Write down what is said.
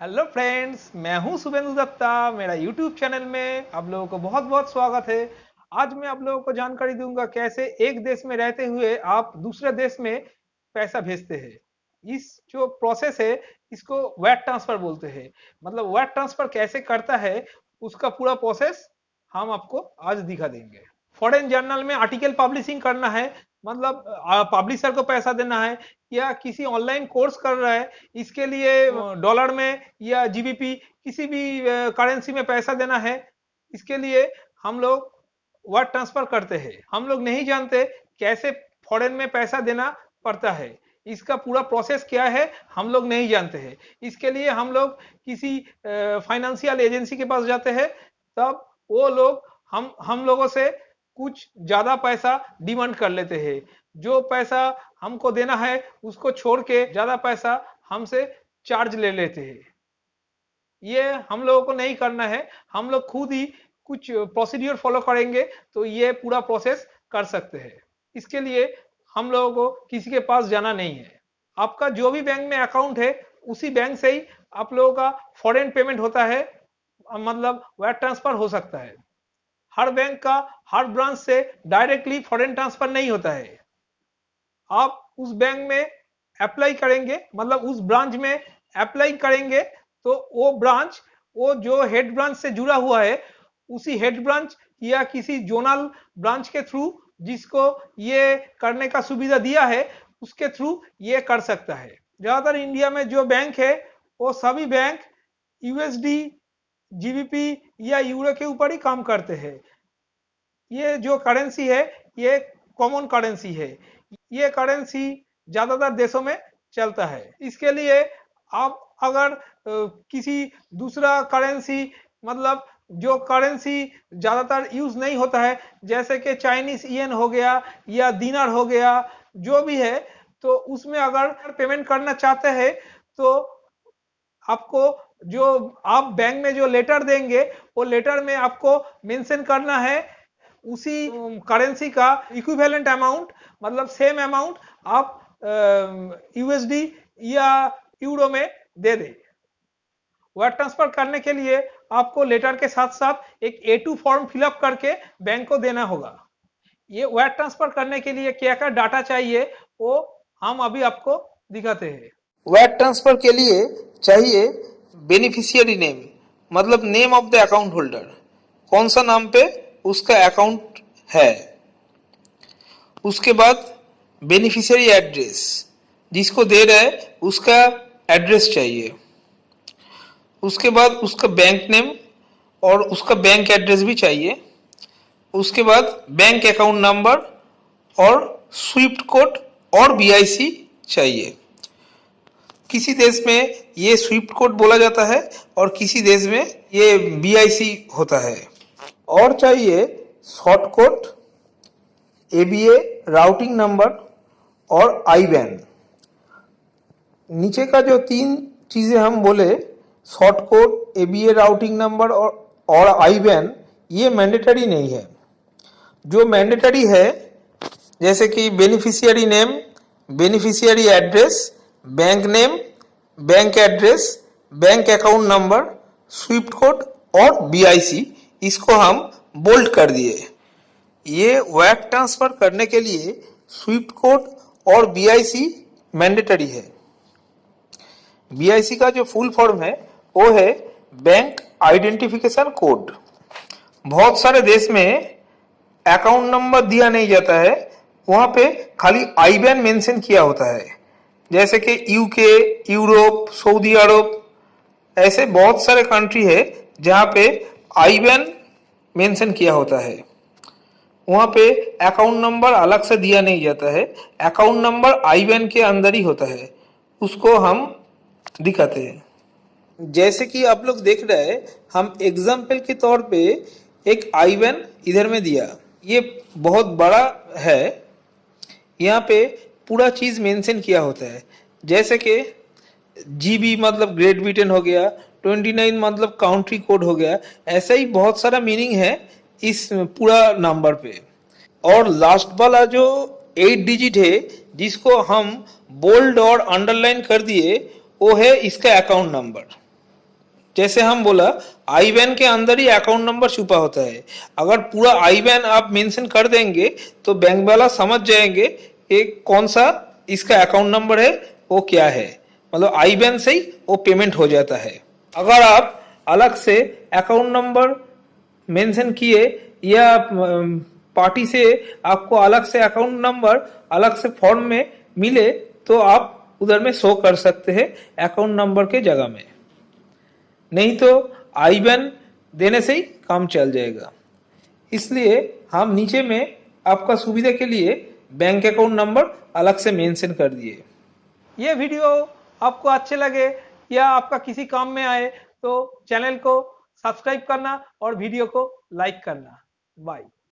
Hello friends, मैं हूं शुभेंदु दत्ता। मेरा यूट्यूब चैनल में आप लोगों को बहुत बहुत स्वागत है। आज मैं आप लोगों को जानकारी दूंगा कैसे एक देश में रहते हुए आप दूसरे देश में पैसा भेजते हैं। इस जो प्रोसेस है इसको वायर ट्रांसफर बोलते हैं। मतलब वायर ट्रांसफर कैसे करता है उसका पूरा प्रोसेस हम आपको आज दिखा देंगे। फॉरेन जर्नल में आर्टिकल पब्लिशिंग करना है, मतलब पब्लिशर को पैसा देना है, या किसी ऑनलाइन कोर्स कर रहा है इसके लिए डॉलर में या जीबीपी किसी भी करेंसी में पैसा देना है, इसके लिए हम लोग वायर ट्रांसफर करते हैं। हम लोग नहीं जानते कैसे फॉरेन में पैसा देना पड़ता है, इसका पूरा प्रोसेस क्या है हम लोग नहीं जानते हैं। इसके लिए हम लोग किसी फाइनेंशियल एजेंसी के पास जाते हैं, तब वो लोग हम लोगों से कुछ ज्यादा पैसा डिमांड कर लेते हैं। जो पैसा हमको देना है उसको छोड़ के ज्यादा पैसा हमसे चार्ज ले लेते हैं। ये हम लोगों को नहीं करना है, हम लोग खुद ही कुछ प्रोसीड्यूर फॉलो करेंगे तो ये पूरा प्रोसेस कर सकते हैं। इसके लिए हम लोगों को किसी के पास जाना नहीं है। आपका जो भी बैंक में अकाउंट है उसी बैंक से ही आप लोगों का फॉरेन पेमेंट होता है, मतलब वायर ट्रांसफर हो सकता है। हर बैंक का हर ब्रांच से डायरेक्टली फॉरेन ट्रांसफर नहीं होता है। आप उस बैंक में अप्लाई करेंगे, मतलब उस ब्रांच में अप्लाई करेंगे तो वो ब्रांच, वो जो हेड ब्रांच से जुड़ा हुआ है उसी हेड ब्रांच या किसी जोनल ब्रांच के थ्रू जिसको ये करने का सुविधा दिया है उसके थ्रू ये कर सकता है। ज्यादातर इंडिया में जो बैंक है वो सभी बैंक यूएसडी, जीबीपी या यूरो के ऊपर ही काम करते हैं। ये जो करेंसी है ये कॉमन करेंसी है। ये करेंसी ज्यादातर देशों में चलता है। इसके लिए आप अगर किसी दूसरा करेंसी, मतलब जो करेंसी ज्यादातर यूज नहीं होता है जैसे कि चाइनीज येन हो गया या दिनार हो गया, जो भी है, तो उसमें अगर पेमेंट करना चाहते हैं तो आपको जो आप बैंक में जो लेटर देंगे वो लेटर में आपको मेंशन करना है उसी करेंसी का इक्विवेलेंट अमाउंट, मतलब सेम अमाउंट आप यूएसडी या यूरो में दे दे। वायर ट्रांसफर करने के लिए आपको लेटर के साथ साथ एक A2 फॉर्म फिलअप करके बैंक को देना होगा। ये वायर ट्रांसफर करने के लिए क्या क्या डाटा चाहिए वो हम अभी आपको दिखाते हैं। वायर ट्रांसफर के लिए चाहिए बेनिफिशियरी नेम, मतलब name of the account holder, कौन सा नाम पे उसका अकाउंट है। उसके बाद बेनिफिशियरी एड्रेस, जिसको दे रहा है उसका एड्रेस चाहिए। उसके बाद उसका बैंक नेम और उसका बैंक एड्रेस भी चाहिए। उसके बाद बैंक अकाउंट नंबर और स्विफ्ट कोड और बीआईसी चाहिए। किसी देश में ये स्विफ्ट कोड बोला जाता है और किसी देश में ये बीआईसी होता है। और चाहिए short code, ABA, routing number और आईबैन। नीचे का जो तीन चीजें हम बोले, short code, ABA, routing number और आईबैन, ये मैंडेटरी नहीं है। जो मैंडेटरी है जैसे कि beneficiary name, beneficiary address, bank name, bank address, bank account number, Swift code और बीआईसी, इसको हम बोल्ड कर दिए। ये वायर ट्रांसफर करने के लिए स्विफ्ट कोड और बीआईसी मैंडेटरी है। बीआईसी का जो फुल फॉर्म है वो है बैंक आइडेंटिफिकेशन कोड। बहुत सारे देश में अकाउंट नंबर दिया नहीं जाता है, वहां पे खाली आईबैन मेंशन किया होता है। जैसे कि यूके, यूरोप, सऊदी अरब, ऐसे बहुत सारे कंट्री है जहां पे आईबैन मेंशन किया होता है। वहां पे अकाउंट नंबर अलग से दिया नहीं जाता है, अकाउंट नंबर आईबैन के अंदर ही होता है, उसको हम दिखाते हैं। जैसे कि आप लोग देख रहे हैं, हम एग्जाम्पल के तौर पे एक आईबैन इधर में दिया। ये बहुत बड़ा है, यहाँ पे पूरा चीज मेंशन किया होता है। जैसे कि जीबी मतलब ग्रेट ब्रिटेन हो गया, 29 मतलब काउंट्री कोड हो गया। ऐसा ही बहुत सारा मीनिंग है इस पूरा नंबर पे। और लास्ट वाला जो 8 डिजिट है जिसको हम बोल्ड और अंडरलाइन कर दिए, वो है इसका अकाउंट नंबर। जैसे हम बोला आई बैन के अंदर ही अकाउंट नंबर छुपा होता है। अगर पूरा आई बैन आप मेंशन कर देंगे तो बैंक वाला समझ जाएंगे एक कौन सा इसका अकाउंट नंबर है, वो क्या है, मतलब आई बैन से ही वो पेमेंट हो जाता है। अगर आप अलग से अकाउंट नंबर मेंशन किए या पार्टी से आपको अलग से अकाउंट नंबर अलग से फॉर्म में मिले तो आप उधर में शो कर सकते हैं अकाउंट नंबर के जगह में, नहीं तो आई बैन देने से ही काम चल जाएगा। इसलिए हम नीचे में आपका सुविधा के लिए बैंक अकाउंट नंबर अलग से मेंशन कर दिए। ये वीडियो आपको अच्छे लगे या आपका किसी काम में आए तो चैनल को सब्सक्राइब करना और वीडियो को लाइक करना। बाय।